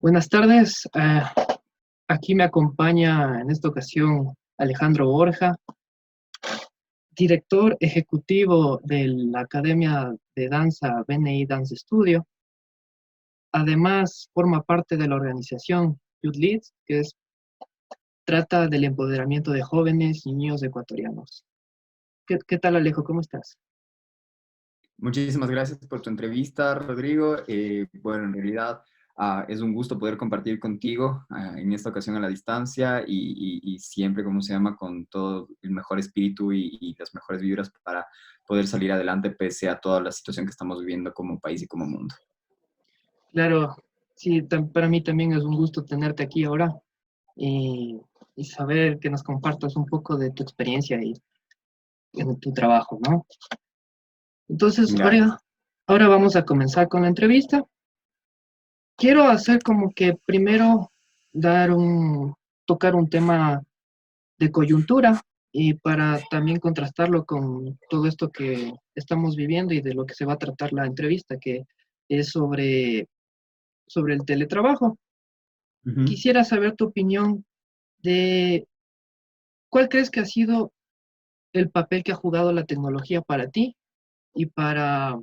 Buenas tardes. Aquí me acompaña en esta ocasión Alejandro Borja, director ejecutivo de la Academia de Danza BNI Dance Studio. Además, forma parte de la organización Youth Leads, trata del empoderamiento de jóvenes y niños ecuatorianos. ¿Qué tal, Alejo? ¿Cómo estás? Muchísimas gracias por tu entrevista, Rodrigo. Bueno, en realidad es un gusto poder compartir contigo en esta ocasión a la distancia y siempre, como se llama, con todo el mejor espíritu y las mejores vibras para poder salir adelante pese a toda la situación que estamos viviendo como país y como mundo. Claro, sí, para mí también es un gusto tenerte aquí ahora y, y saber que nos compartas un poco de tu experiencia y en tu trabajo, ¿no? Entonces, Gracias. ahora vamos a comenzar con la entrevista. Quiero hacer como que primero tocar un tema de coyuntura y para también contrastarlo con todo esto que estamos viviendo y de lo que se va a tratar la entrevista, que es sobre el teletrabajo. Ujú. Quisiera saber tu opinión de cuál crees que ha sido el papel que ha jugado la tecnología para ti y para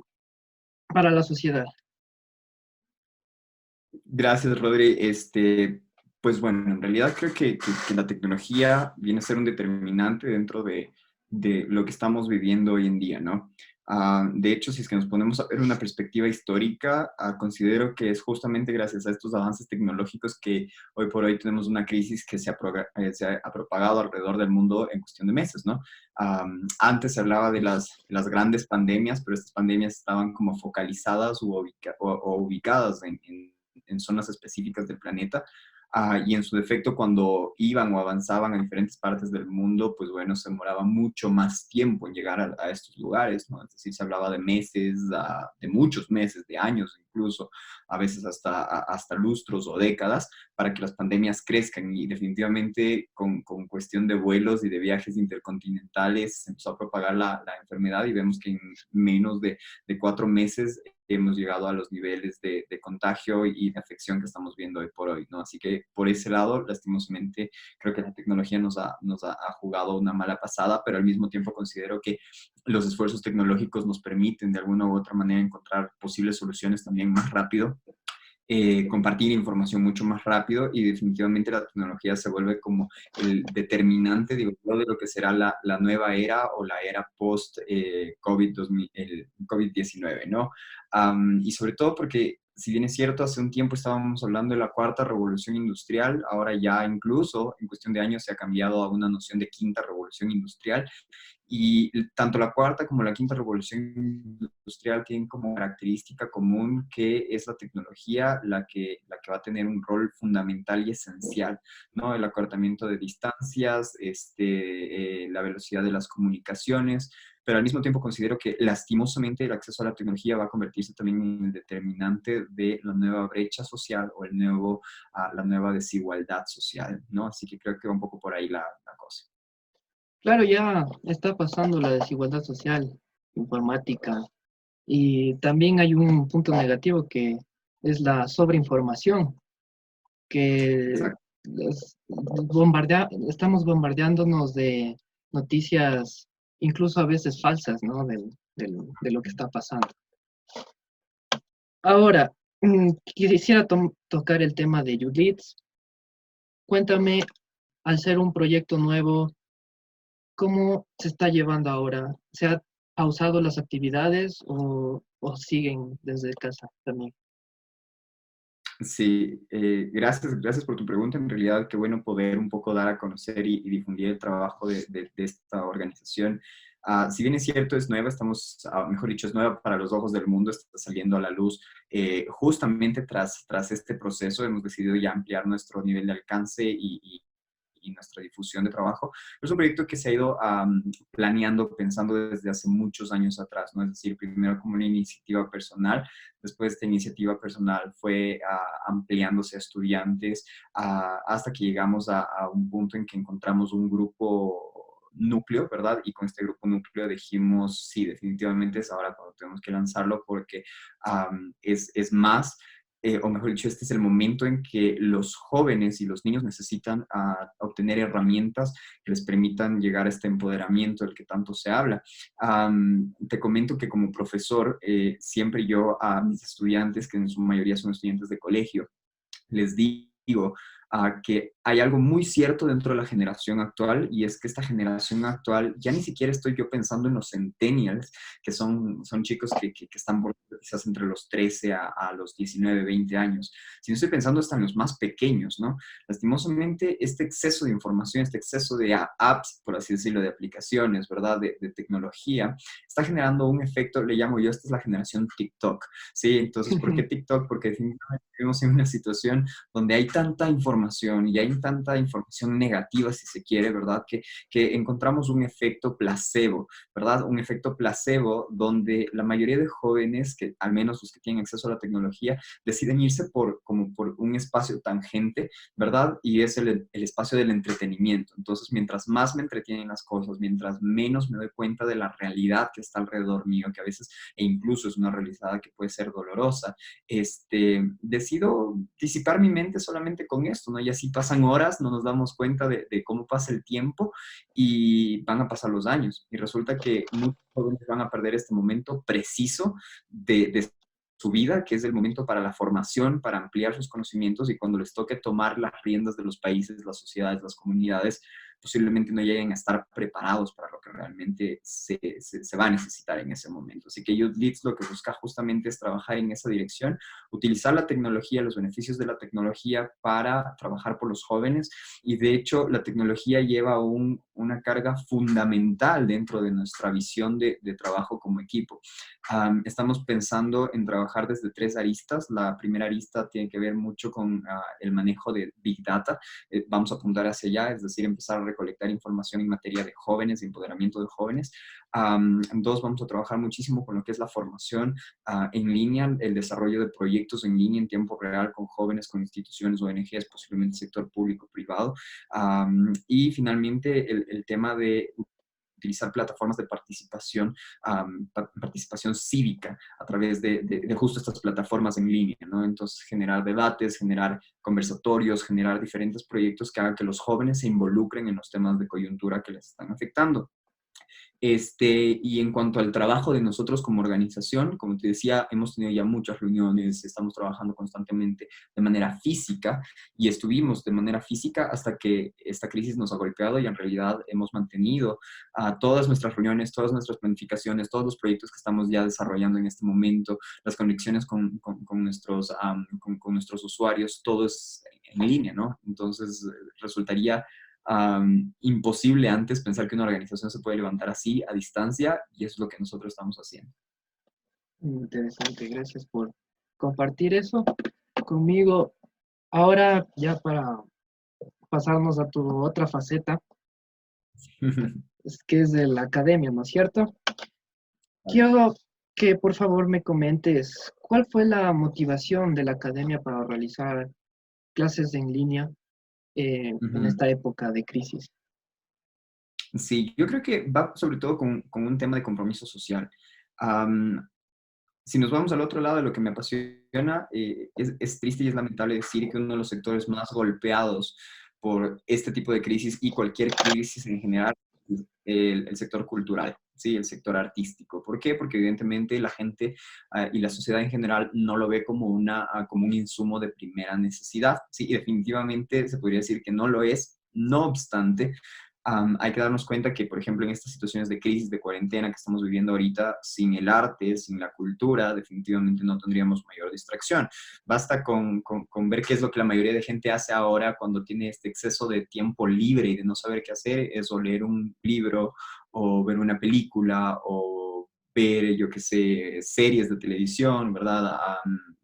la sociedad. Gracias, Rodri. Pues bueno, en realidad creo que la tecnología viene a ser un determinante dentro de lo que estamos viviendo hoy en día, ¿no? De hecho, si es que nos ponemos a ver una perspectiva histórica, considero que es justamente gracias a estos avances tecnológicos que hoy por hoy tenemos una crisis que se ha propagado alrededor del mundo en cuestión de meses, ¿no? Antes se hablaba de las grandes pandemias, pero estas pandemias estaban como focalizadas o ubicadas en zonas específicas del planeta. Y en su defecto, cuando iban o avanzaban a diferentes partes del mundo, pues bueno, se demoraba mucho más tiempo en llegar a estos lugares, ¿no? Es decir, se hablaba de meses, de muchos meses, de años incluso, a veces hasta lustros o décadas, para que las pandemias crezcan. Y definitivamente con cuestión de vuelos y de viajes intercontinentales se empezó a propagar la enfermedad y vemos que en menos de 4 meses hemos llegado a los niveles de contagio y de afección que estamos viendo hoy por hoy, ¿no? Así que por ese lado, lastimosamente, creo que la tecnología nos ha jugado una mala pasada, pero al mismo tiempo considero que los esfuerzos tecnológicos nos permiten de alguna u otra manera encontrar posibles soluciones también más rápido, compartir información mucho más rápido y definitivamente la tecnología se vuelve como el determinante, digo, de lo que será la nueva era o la era post-COVID, el COVID-19, ¿no? Y sobre todo porque, si bien es cierto, hace un tiempo estábamos hablando de la cuarta revolución industrial, ahora ya incluso en cuestión de años se ha cambiado a una noción de quinta revolución industrial y tanto la cuarta como la quinta revolución industrial tienen como característica común que es la tecnología la que va a tener un rol fundamental y esencial, ¿no? El acortamiento de distancias, la velocidad de las comunicaciones, pero al mismo tiempo considero que lastimosamente el acceso a la tecnología va a convertirse también en el determinante de la nueva brecha social o la nueva desigualdad social, ¿no? Así que creo que va un poco por ahí la cosa. Claro, ya está pasando la desigualdad social, informática, y también hay un punto negativo que es la sobreinformación, que Exacto. estamos bombardeándonos de noticias, incluso a veces falsas, ¿no? De lo que está pasando. Ahora, quisiera tocar el tema de Julits. Cuéntame, al ser un proyecto nuevo, ¿cómo se está llevando ahora? ¿Se ha pausado las actividades o siguen desde casa también? Sí, gracias por tu pregunta. En realidad, qué bueno poder un poco dar a conocer y difundir el trabajo de esta organización. Si bien es cierto, es nueva, mejor dicho, es nueva para los ojos del mundo, está saliendo a la luz. Justamente tras este proceso hemos decidido ya ampliar nuestro nivel de alcance y nuestra difusión de trabajo. Es un proyecto que se ha ido planeando, pensando desde hace muchos años atrás, ¿no? Es decir, primero como una iniciativa personal. Después esta iniciativa personal fue ampliándose a estudiantes hasta que llegamos a un punto en que encontramos un grupo núcleo, ¿verdad? Y con este grupo núcleo dijimos, sí, definitivamente es ahora cuando tenemos que lanzarlo porque es más. o mejor dicho, este es el momento en que los jóvenes y los niños necesitan obtener herramientas que les permitan llegar a este empoderamiento del que tanto se habla. Te comento que como profesor, siempre yo a mis estudiantes, que en su mayoría son estudiantes de colegio, les digo que hay algo muy cierto dentro de la generación actual, y es que esta generación actual, ya ni siquiera estoy yo pensando en los centennials, que son chicos que están quizás entre los 13 a los 19, 20 años, sino estoy pensando hasta en los más pequeños, ¿no? Lastimosamente, este exceso de información, este exceso de apps, por así decirlo, de aplicaciones, ¿verdad? De tecnología, está generando un efecto, le llamo yo, esta es la generación TikTok, ¿sí? Entonces, ¿por qué TikTok? Porque definitivamente vivimos en una situación donde hay tanta información y hay tanta información negativa, si se quiere, ¿verdad? Que encontramos un efecto placebo, ¿verdad? Un efecto placebo donde la mayoría de jóvenes, que al menos los que tienen acceso a la tecnología, deciden irse como por un espacio tangente, ¿verdad? Y es el espacio del entretenimiento. Entonces, mientras más me entretienen las cosas, mientras menos me doy cuenta de la realidad que está alrededor mío, que a veces e incluso es una realidad que puede ser dolorosa, decido disipar mi mente solamente con esto, ¿no? Y así pasan horas, no nos damos cuenta de cómo pasa el tiempo y van a pasar los años. Y resulta que muchos jóvenes van a perder este momento preciso de su vida, que es el momento para la formación, para ampliar sus conocimientos, y cuando les toque tomar las riendas de los países, las sociedades, las comunidades, posiblemente no lleguen a estar preparados para lo que realmente se va a necesitar en ese momento. Así que Youth Leads lo que busca justamente es trabajar en esa dirección, utilizar la tecnología, los beneficios de la tecnología para trabajar por los jóvenes, y de hecho la tecnología lleva una carga fundamental dentro de nuestra visión de trabajo como equipo. Estamos pensando en trabajar desde tres aristas. La primera arista tiene que ver mucho con el manejo de Big Data. Vamos a apuntar hacia allá, es decir, empezar a recolectar información en materia de jóvenes, de empoderamiento de jóvenes. Dos, vamos a trabajar muchísimo con lo que es la formación en línea, el desarrollo de proyectos en línea en tiempo real con jóvenes, con instituciones, ONGs, posiblemente sector público, privado. Y finalmente el tema de utilizar plataformas de participación, participación cívica a través de justo estas plataformas en línea, ¿no? Entonces, generar debates, generar conversatorios, generar diferentes proyectos que hagan que los jóvenes se involucren en los temas de coyuntura que les están afectando. Y en cuanto al trabajo de nosotros como organización, como te decía, hemos tenido ya muchas reuniones, estamos trabajando constantemente de manera física, y estuvimos de manera física hasta que esta crisis nos ha golpeado, y en realidad hemos mantenido todas nuestras reuniones, todas nuestras planificaciones, todos los proyectos que estamos ya desarrollando en este momento, las conexiones con nuestros usuarios, todo es en línea, ¿no? Entonces resultaría imposible antes pensar que una organización se puede levantar así a distancia, y es lo que nosotros estamos haciendo. Interesante, gracias por compartir eso conmigo. Ahora, ya para pasarnos a tu otra faceta, que es de la academia, ¿no es cierto? Quiero que por favor me comentes cuál fue la motivación de la academia para realizar clases en línea en Ujú. esta época de crisis. Sí, yo creo que va sobre todo con un tema de compromiso social. Am, si nos vamos al otro lado de lo que me apasiona, es triste y es lamentable decir que uno de los sectores más golpeados por este tipo de crisis, y cualquier crisis en general, es el sector cultural, ¿sí? El sector artístico. ¿Por qué? Porque evidentemente la gente y la sociedad en general no lo ve como, como un insumo de primera necesidad, ¿sí? Y definitivamente se podría decir que no lo es. No obstante, hay que darnos cuenta que, por ejemplo, en estas situaciones de crisis, de cuarentena que estamos viviendo ahorita, sin el arte, sin la cultura, definitivamente no tendríamos mayor distracción. Basta con ver qué es lo que la mayoría de gente hace ahora cuando tiene este exceso de tiempo libre y de no saber qué hacer, es o leer un libro, o ver una película, o ver, yo qué sé, series de televisión, ¿verdad?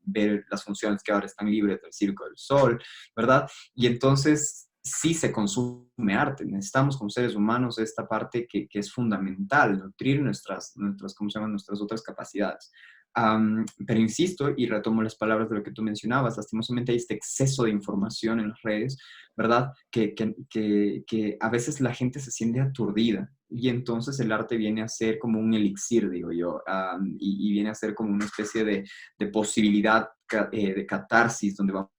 Ver las funciones que ahora están libres del Circo del Sol, ¿verdad? Y entonces sí se consume arte. Necesitamos como seres humanos esta parte que es fundamental, nutrir ¿cómo se llaman? Nuestras otras capacidades. Pero insisto, y retomo las palabras de lo que tú mencionabas, lastimosamente hay este exceso de información en las redes, ¿verdad? Que a veces la gente se siente aturdida. y entonces el arte viene a ser como un elixir, digo yo, y viene a ser como una especie de posibilidad de catarsis, donde vamos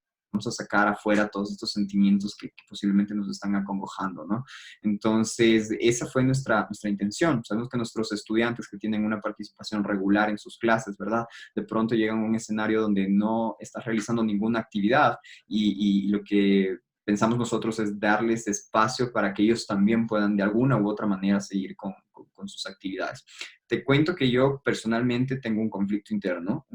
a sacar afuera todos estos sentimientos que posiblemente nos están acongojando, ¿no? Entonces, esa fue nuestra intención. Sabemos que nuestros estudiantes que tienen una participación regular en sus clases, ¿verdad? De pronto llegan a un escenario donde no estás realizando ninguna actividad y lo que pensamos nosotros es darles espacio para que ellos también puedan de alguna u otra manera seguir con sus actividades. Te cuento que yo personalmente tengo un conflicto interno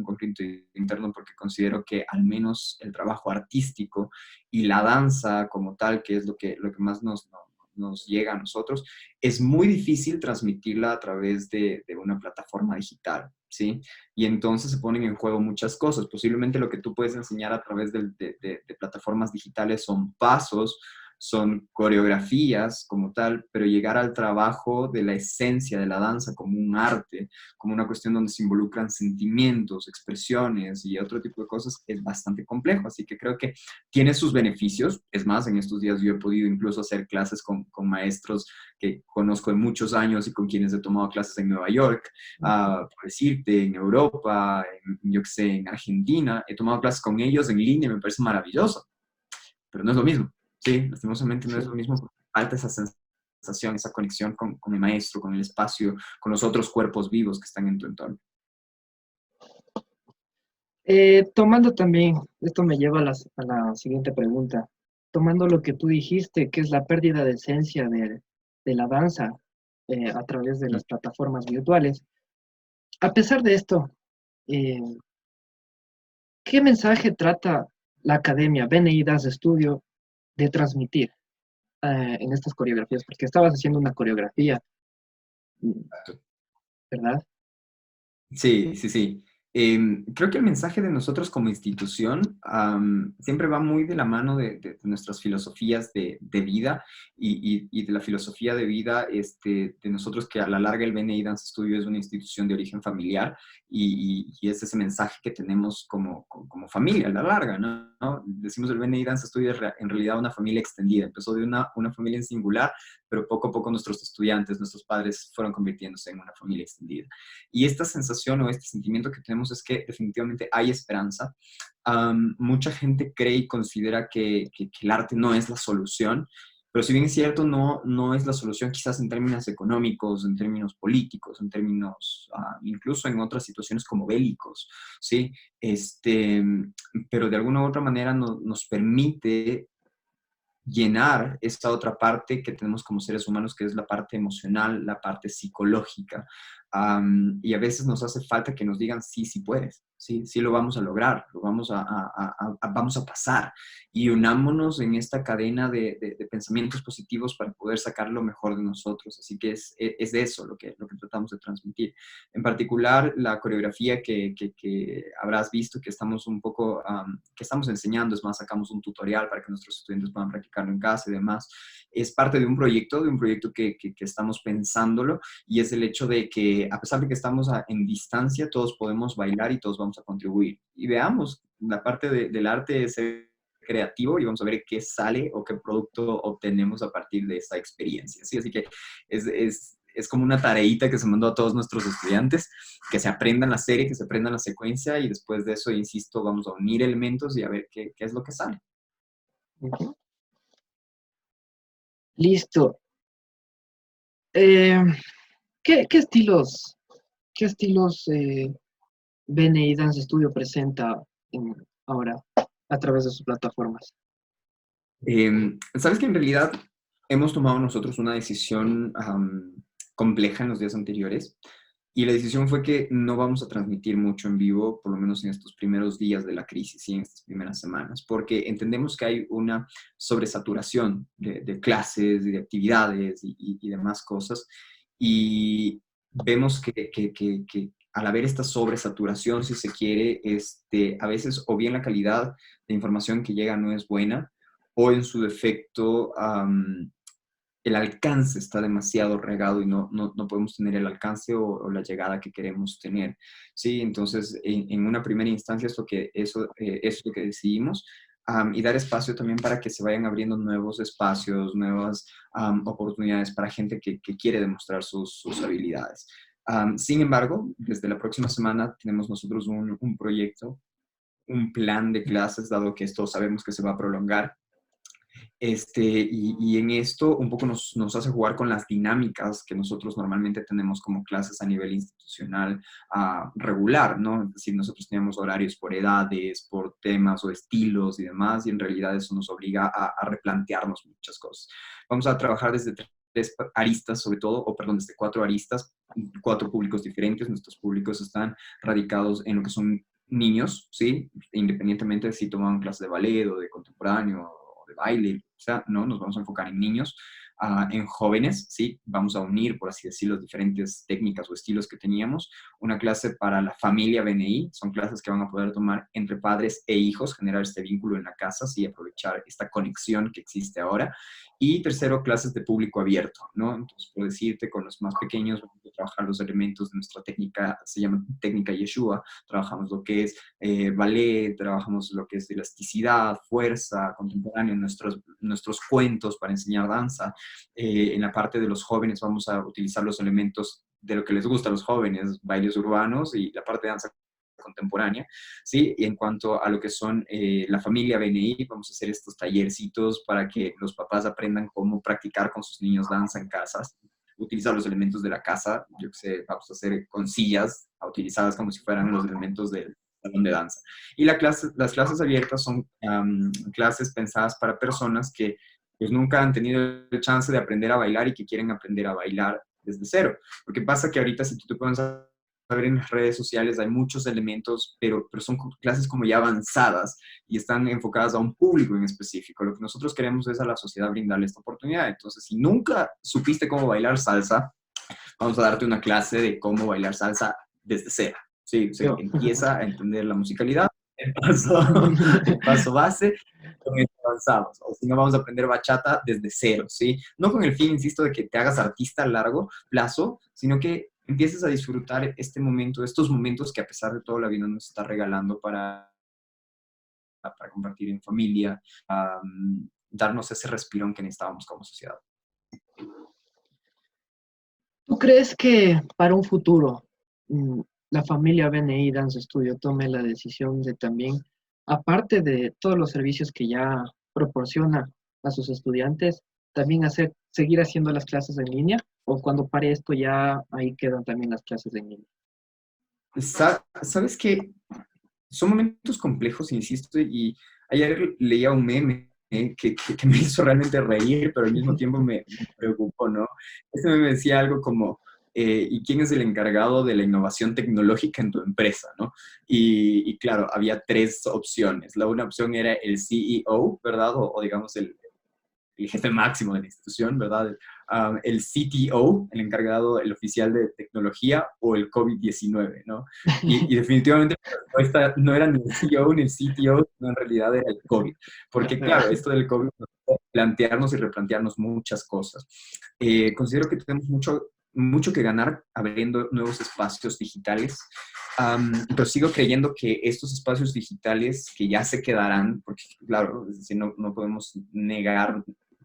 porque considero que al menos el trabajo artístico y la danza como tal, que es lo que más nos llega a nosotros, es muy difícil transmitirla a través de una plataforma digital, ¿sí? Y entonces se ponen en juego muchas cosas. Posiblemente lo que tú puedes enseñar a través de plataformas digitales son pasos, son coreografías como tal, pero llegar al trabajo de la esencia de la danza como un arte, como una cuestión donde se involucran sentimientos, expresiones y otro tipo de cosas, es bastante complejo. Así que creo que tiene sus beneficios. Es más, en estos días yo he podido incluso hacer clases con maestros que conozco de muchos años y con quienes he tomado clases en Nueva York, por decirte, en Europa, yo que sé, en Argentina. He tomado clases con ellos en línea y me parece maravilloso, pero no es lo mismo. Sí, lastimosamente no Sí. es lo mismo porque falta esa sensación, esa conexión con el maestro, con el espacio, con los otros cuerpos vivos que están en tu entorno. Tomando también, esto me lleva a la siguiente pregunta. Tomando lo que tú dijiste, que es la pérdida de esencia de la danza a través de las plataformas virtuales. A pesar de esto, eh, ¿qué mensaje trata la academia BNI Dance Studio de transmitir en estas coreografías? Porque estabas haciendo una coreografía, ¿verdad? Sí, sí, sí. Creo que el mensaje de nosotros como institución siempre va muy de la mano de nuestras filosofías de vida y de la filosofía de vida de nosotros que a la larga el BNI Dance Studio es una institución de origen familiar y es ese mensaje que tenemos como familia a la larga, ¿no? ¿No? Decimos el BNI Dance Studio es en realidad una familia extendida. Empezó de una familia en singular, pero poco a poco nuestros estudiantes, nuestros padres fueron convirtiéndose en una familia extendida. Y esta sensación o este sentimiento que tenemos es que definitivamente hay esperanza. Mucha gente cree y considera que el arte no es la solución, pero si bien es cierto, no es la solución quizás en términos económicos, en términos políticos, en términos incluso en otras situaciones como bélicos, ¿sí? Pero de alguna u otra manera nos permite llenar esta otra parte que tenemos como seres humanos, que es la parte emocional, la parte psicológica. Y a veces nos hace falta que nos digan, sí, sí puedes, sí, sí lo vamos a lograr, lo vamos a pasar. Y unámonos en esta cadena de pensamientos positivos para poder sacar lo mejor de nosotros. Así que es de eso lo que tratamos de transmitir. En particular, la coreografía que habrás visto, que estamos un poco, que estamos enseñando, es más, sacamos un tutorial para que nuestros estudiantes puedan practicarlo en casa y demás, es parte de un proyecto que estamos pensándolo, y es el hecho de que a pesar de que estamos en distancia, todos podemos bailar y todos vamos a contribuir. Y veamos, la parte del arte es creativo y vamos a ver qué sale o qué producto obtenemos a partir de esta experiencia. ¿Sí? Así que es como una tareita que se mandó a todos nuestros estudiantes, que se aprendan la serie, que se aprendan la secuencia y después de eso, insisto, vamos a unir elementos y a ver qué es lo que sale. Ujú. Listo. Eh, ¿qué qué estilos BNI Dance Studio presenta ahora a través de sus plataformas? Sabes que en realidad hemos tomado nosotros una decisión compleja en los días anteriores, y la decisión fue que no vamos a transmitir mucho en vivo, por lo menos en estos primeros días de la crisis y en estas primeras semanas, porque entendemos que hay una sobresaturación de clases y de actividades y demás cosas, y vemos que al haber esta sobresaturación, si se quiere, a veces o bien la calidad de información que llega no es buena, o en su defecto el alcance está demasiado regado y no podemos tener el alcance o la llegada que queremos tener. Sí, entonces en una primera instancia es lo que decidimos. y dar espacio también para que se vayan abriendo nuevos espacios, nuevas oportunidades para gente que quiere demostrar sus habilidades. Sin embargo, desde la próxima semana tenemos nosotros un proyecto, un plan de clases, dado que esto sabemos que se va a prolongar. Y en esto un poco nos hace jugar con las dinámicas que nosotros normalmente tenemos como clases a nivel institucional regular, ¿no? Es decir, nosotros tenemos horarios por edades, por temas o estilos y demás, y en realidad eso nos obliga a replantearnos muchas cosas. Vamos a trabajar desde tres aristas sobre todo, o perdón, desde cuatro aristas, cuatro públicos diferentes. Nuestros públicos están radicados en lo que son niños, ¿sí? Independientemente de si toman clases de ballet o de contemporáneo o de baile, o sea, no, nos vamos a enfocar en niños, en jóvenes, ¿sí? Vamos a unir, por así decirlo, diferentes técnicas o estilos que teníamos. Una clase para la familia BNI, son clases que van a poder tomar entre padres e hijos, generar este vínculo en la casa, ¿sí? Aprovechar esta conexión que existe ahora. Y tercero, clases de público abierto, ¿no? Entonces, por decirte, con los más pequeños vamos a trabajar los elementos de nuestra técnica, se llama técnica Yeshua, trabajamos lo que es ballet, trabajamos lo que es elasticidad, fuerza, contemporáneo, nuestros cuentos para enseñar danza. En la parte de los jóvenes vamos a utilizar los elementos de lo que les gusta a los jóvenes, bailes urbanos y la parte de danza contemporánea, ¿sí? Y en cuanto a lo que son la familia BNI, vamos a hacer estos tallercitos para que los papás aprendan cómo practicar con sus niños danza en casas, utilizar los elementos de la casa, yo que sé, vamos a hacer con sillas utilizadas como si fueran los elementos del salón de danza. Y las clases abiertas son clases pensadas para personas que pues nunca han tenido el chance de aprender a bailar y que quieren aprender a bailar desde cero. Porque pasa que ahorita si tú te pones a ver en las redes sociales hay muchos elementos, pero son clases como ya avanzadas y están enfocadas a un público en específico. Lo que nosotros queremos es a la sociedad brindarle esta oportunidad. Entonces, si nunca supiste cómo bailar salsa, vamos a darte una clase de cómo bailar salsa desde cero. Sí, se Yo. empieza a entender la musicalidad, el paso, el paso base, con esto avanzamos. O si no, vamos a aprender bachata desde cero, ¿sí? No con el fin, insisto, de que te hagas artista a largo plazo, sino que empieces a disfrutar este momento, estos momentos que a pesar de todo la vida nos está regalando para compartir en familia, darnos ese respirón que necesitábamos como sociedad. ¿Tú crees que para un futuro mm, la familia BNI Dance Studio tome la decisión de también, aparte de todos los servicios que ya proporciona a sus estudiantes, también seguir haciendo las clases en línea? ¿O cuando pare esto ya ahí quedan también las clases en línea? ¿Sabes qué? Son momentos complejos, insisto, y ayer leía un meme que me hizo realmente reír, pero al mismo tiempo me preocupó, ¿no? Este meme decía algo como, ¿y quién es el encargado de la innovación tecnológica en tu empresa, ¿no? Y claro, había tres opciones. La una opción era el CEO, ¿verdad? O digamos el jefe máximo de la institución, ¿verdad? El CTO, el encargado, el oficial de tecnología, o el COVID-19, ¿no? Y definitivamente la respuesta no era ni el CEO ni el CTO, sino en realidad era el COVID. Porque claro, esto del COVID nos hace plantearnos y replantearnos muchas cosas. Considero que tenemos mucho que ganar abriendo nuevos espacios digitales, pero sigo creyendo que estos espacios digitales que ya se quedarán, porque claro, es decir, no podemos negar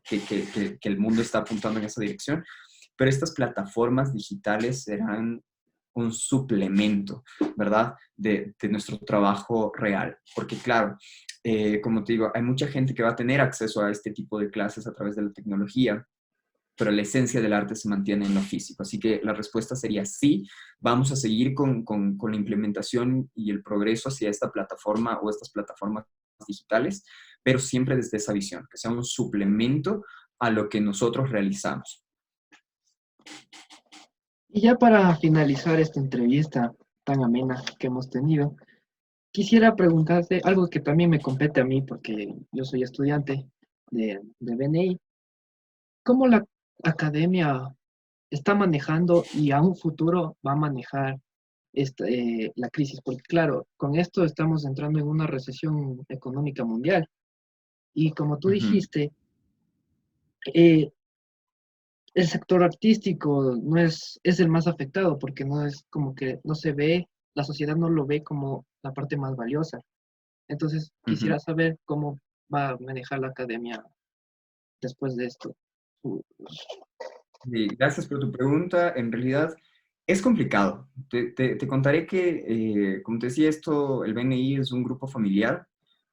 que el mundo está apuntando en esa dirección, pero estas plataformas digitales serán un suplemento, ¿verdad? De nuestro trabajo real. Porque claro, como te digo, hay mucha gente que va a tener acceso a este tipo de clases a través de la tecnología, pero la esencia del arte se mantiene en lo físico. Así que la respuesta sería sí, vamos a seguir con la implementación y el progreso hacia esta plataforma o estas plataformas digitales, pero siempre desde esa visión, que sea un suplemento a lo que nosotros realizamos. Y ya para finalizar esta entrevista tan amena que hemos tenido, quisiera preguntarte algo que también me compete a mí, porque yo soy estudiante de BNI. ¿Cómo la academia está manejando y a un futuro va a manejar la crisis? Porque claro, con esto estamos entrando en una recesión económica mundial. Y como tú Ujú, dijiste, eh, el sector artístico no es el más afectado porque no es como que no se ve, la sociedad no lo ve como la parte más valiosa. Entonces, ujú. quisiera saber cómo va a manejar la academia después de esto? Sí, gracias por tu pregunta. En realidad es complicado. Te contaré que, como te decía, el BNI es un grupo familiar.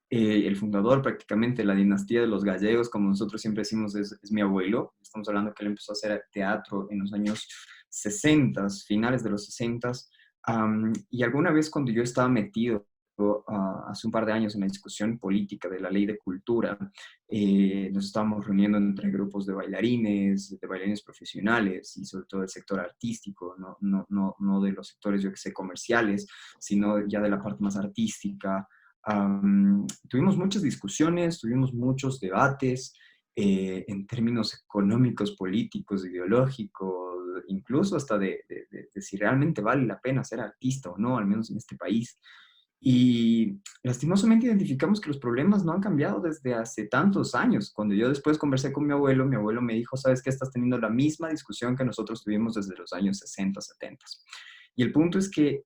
El fundador prácticamente de la dinastía de los gallegos, como nosotros siempre decimos, es mi abuelo. Estamos hablando que él empezó a hacer teatro en los años 60, finales de los 60. Y alguna vez cuando yo estaba metido hace un par de años en la discusión política de la ley de cultura, nos estábamos reuniendo entre grupos de bailarines profesionales y sobre todo del sector artístico, no de los sectores, yo que sé, comerciales, sino ya de la parte más artística. Tuvimos muchas discusiones, tuvimos muchos debates en términos económicos, políticos, ideológicos, incluso hasta de si realmente vale la pena ser artista o no, al menos en este país. Y lastimosamente identificamos que los problemas no han cambiado desde hace tantos años. Cuando yo después conversé con mi abuelo me dijo, ¿sabes qué? Estás teniendo la misma discusión que nosotros tuvimos desde los años 60, 70. Y el punto es que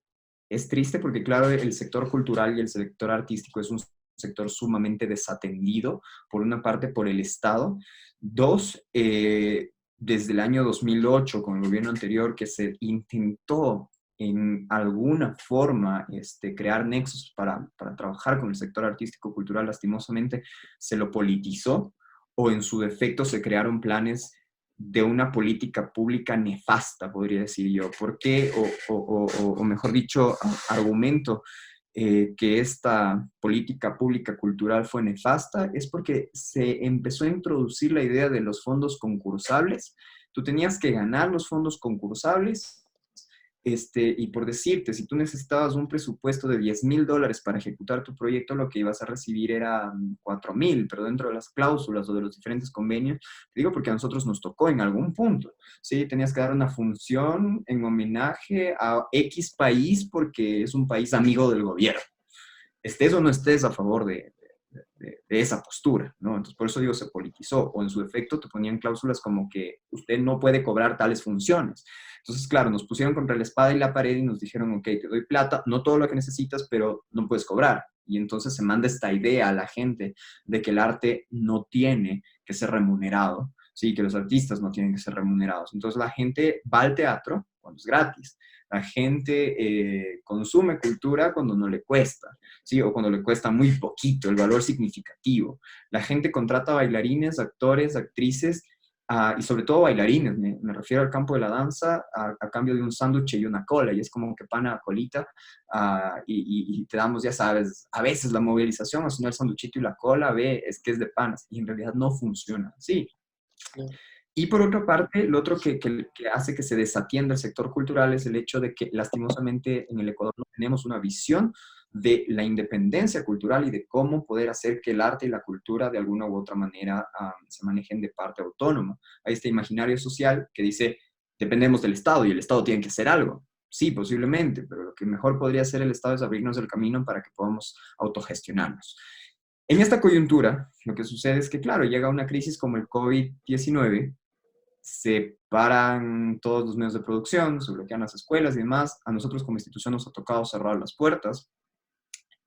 es triste porque, claro, el sector cultural y el sector artístico es un sector sumamente desatendido, por una parte por el Estado, dos, desde el año 2008, con el gobierno anterior, que se intentó en alguna forma crear nexos para trabajar con el sector artístico cultural, lastimosamente se lo politizó o en su defecto se crearon planes de una política pública nefasta, podría decir yo. ¿Por qué? O mejor dicho, argumento que esta política pública cultural fue nefasta es porque se empezó a introducir la idea de los fondos concursables. Tú tenías que ganar los fondos concursables. Y por decirte, si tú necesitabas un presupuesto de $10,000 para ejecutar tu proyecto, lo que ibas a recibir era 4,000, pero dentro de las cláusulas o de los diferentes convenios, te digo porque a nosotros nos tocó en algún punto, ¿sí? Tenías que dar una función en homenaje a X país porque es un país amigo del gobierno. Estés o no estés a favor de esa postura, ¿no? Entonces, por eso digo, se politizó, o en su defecto te ponían cláusulas como que usted no puede cobrar tales funciones. Entonces, claro, nos pusieron contra la espada y la pared y nos dijeron, ok, te doy plata, no todo lo que necesitas, pero no puedes cobrar. Y entonces se manda esta idea a la gente de que el arte no tiene que ser remunerado, sí, que los artistas no tienen que ser remunerados. Entonces la gente va al teatro cuando es gratis. La gente consume cultura cuando no le cuesta, ¿sí? O cuando le cuesta muy poquito, el valor significativo. La gente contrata bailarines, actores, actrices, y sobre todo bailarines, me refiero al campo de la danza, a cambio de un sándwich y una cola, y es como que pana, colita, y te damos, ya sabes, a veces la movilización, o si no el sanduchito y la cola, ve, es que es de panas, y en realidad no funciona así. Y por otra parte, lo otro que hace que se desatienda el sector cultural es el hecho de que lastimosamente en el Ecuador no tenemos una visión de la independencia cultural y de cómo poder hacer que el arte y la cultura de alguna u otra manera se manejen de parte autónoma. Hay este imaginario social que dice, dependemos del Estado y el Estado tiene que hacer algo. Sí, posiblemente, pero lo que mejor podría hacer el Estado es abrirnos el camino para que podamos autogestionarnos. En esta coyuntura, lo que sucede es que, claro, llega una crisis como el COVID-19, se paran todos los medios de producción, se bloquean las escuelas y demás. A nosotros como institución nos ha tocado cerrar las puertas.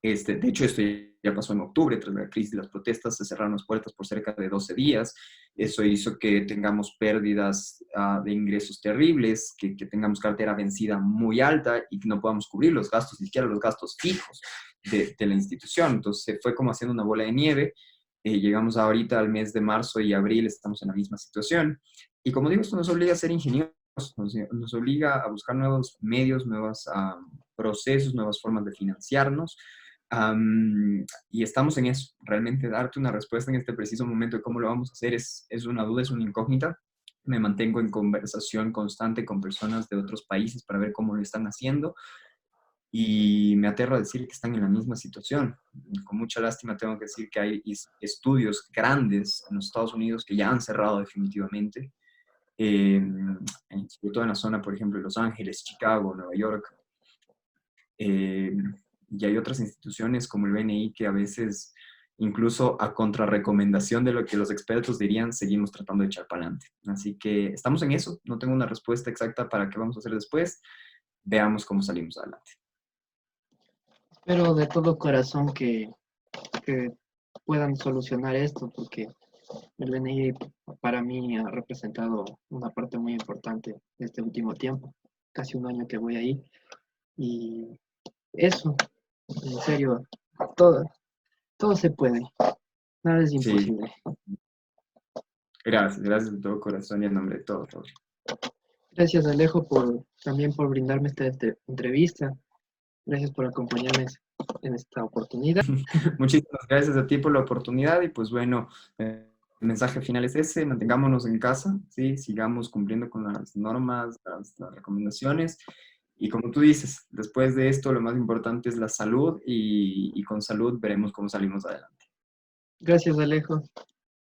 De hecho, esto ya pasó en octubre, tras la crisis de las protestas, se cerraron las puertas por cerca de 12 días. Eso hizo que tengamos pérdidas de ingresos terribles, que tengamos cartera vencida muy alta y que no podamos cubrir los gastos, ni siquiera los gastos fijos de la institución. Entonces, se fue como haciendo una bola de nieve. Llegamos ahorita al mes de marzo y abril, estamos en la misma situación. Y como digo, esto nos obliga a ser ingenieros, nos obliga a buscar nuevos medios, nuevos procesos, nuevas formas de financiarnos. Y estamos en eso. Realmente darte una respuesta en este preciso momento de cómo lo vamos a hacer es una duda, es una incógnita. Me mantengo en conversación constante con personas de otros países para ver cómo lo están haciendo y me aterra decir que están en la misma situación. Con mucha lástima tengo que decir que hay estudios grandes en los Estados Unidos que ya han cerrado definitivamente, sobre todo en la zona, por ejemplo, de Los Ángeles, Chicago, Nueva York. Eh, y hay otras instituciones como el BNI que a veces, incluso a contrarrecomendación de lo que los expertos dirían, seguimos tratando de echar para adelante. Así que estamos en eso. No tengo una respuesta exacta para qué vamos a hacer después. Veamos cómo salimos adelante. Espero de todo corazón que puedan solucionar esto, porque el BNI para mí ha representado una parte muy importante de este último tiempo, casi un año que voy ahí. Y eso, en serio, todo, todo se puede, nada es Sí, imposible. gracias, gracias de todo corazón y en nombre de todos. Gracias Alejo también por brindarme esta entrevista. Gracias por acompañarme en esta oportunidad. Muchísimas gracias a ti por la oportunidad y pues bueno, el mensaje final es ese, mantengámonos en casa, ¿sí? Sigamos cumpliendo con las normas, las recomendaciones y como tú dices, después de esto lo más importante es la salud y con salud veremos cómo salimos adelante. Gracias Alejo.